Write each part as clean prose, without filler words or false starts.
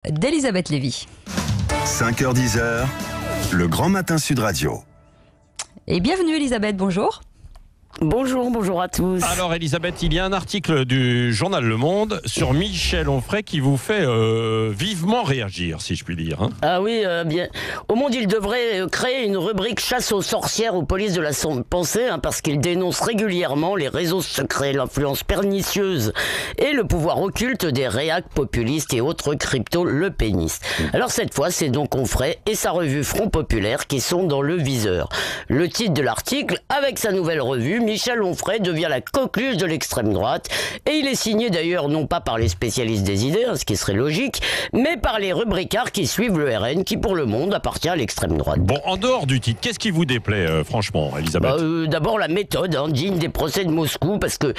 d'Elisabeth Lévy. 5h-10h, le Grand Matin Sud Radio. Et bienvenue Elisabeth, bonjour. Bonjour à tous. Alors Elisabeth, il y a un article du journal Le Monde sur Michel Onfray qui vous fait vivement réagir, si je puis dire. Hein. Ah oui, bien. Au Monde, il devrait créer une rubrique chasse aux sorcières aux polices de la pensée, parce qu'il dénonce régulièrement les réseaux secrets, l'influence pernicieuse et le pouvoir occulte des réacs populistes et autres crypto-lepénistes. Alors cette fois, c'est donc Onfray et sa revue Front Populaire qui sont dans le viseur. Le titre de l'article, avec sa nouvelle revue, Michel Onfray devient la coqueluche de l'extrême droite, et il est signé d'ailleurs non pas par les spécialistes des idées, ce qui serait logique, mais par les rubricards qui suivent le RN, qui pour le Monde appartient à l'extrême droite. Bon, en dehors du titre, qu'est-ce qui vous déplaît franchement, Elisabeth? D'abord la méthode, digne des procès de Moscou, parce que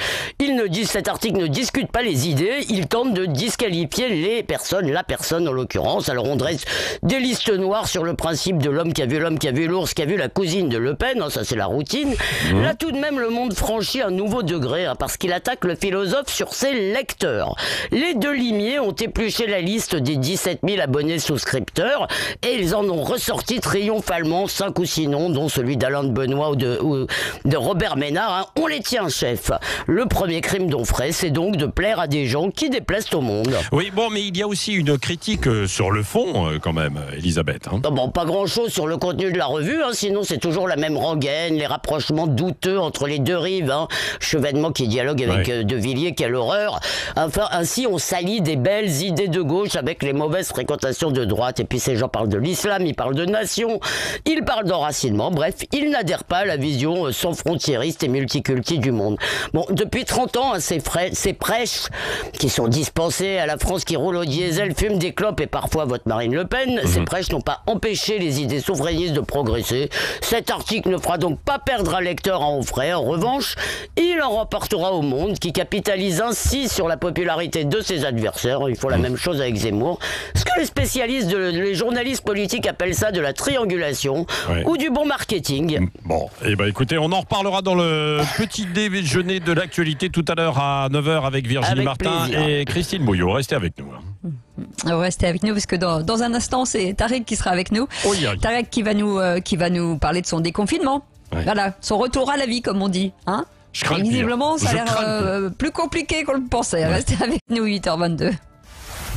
cet article ne discute pas les idées, il tente de disqualifier les personnes, la personne en l'occurrence. Alors on dresse des listes noires sur le principe de l'homme qui a vu l'ours, qui a vu la cousine de Le Pen, ça c'est la routine. Là tout de même le Monde franchit un nouveau degré, parce qu'il attaque le philosophe sur ses lecteurs. Les deux limiers ont épluché la liste des 17 000 abonnés souscripteurs et ils en ont ressorti triomphalement 5 ou 6 noms, dont celui d'Alain de Benoît ou de Robert Ménard. On les tient, chef. Le premier crime d'Onfray, c'est donc de plaire à des gens qui déplaisent au Monde. Oui, bon, mais il y a aussi une critique sur le fond, quand même, Elisabeth. Hein. Bon, pas grand-chose sur le contenu de la revue, sinon c'est toujours la même rengaine, les rapprochements douteux entre les deux rives, Chevènement qui dialogue avec De Villiers, quelle horreur. Enfin, ainsi on salit des belles idées de gauche avec les mauvaises fréquentations de droite. Et puis ces gens parlent de l'islam, ils parlent de nation, ils parlent d'enracinement, bref, ils n'adhèrent pas à la vision sans frontiériste et multiculti du monde. Bon, depuis 30 ans, ces prêches qui sont dispensées à la France qui roule au diesel, fument des clopes et parfois vote Marine Le Pen, ces prêches n'ont pas empêché les idées souverainistes de progresser. Cet article ne fera donc pas perdre un lecteur à Onfray. En revanche, il en rapportera au Monde, qui capitalise ainsi sur la popularité de ses adversaires. Ils font la même chose avec Zemmour. Ce que les spécialistes, les journalistes politiques appellent ça de la triangulation ou du bon marketing. Bon, écoutez, on en reparlera dans le petit déjeuner de l'actualité tout à l'heure à 9h avec Virginie Martin et Christine Bouillot. Restez avec nous. Restez avec nous parce que dans un instant, c'est Tarek qui sera avec nous. Tarek qui va nous parler de son déconfinement. Voilà, son retour à la vie, comme on dit. Je crains visiblement, ça a l'air plus compliqué qu'on le pensait. Restez avec nous, 8h22.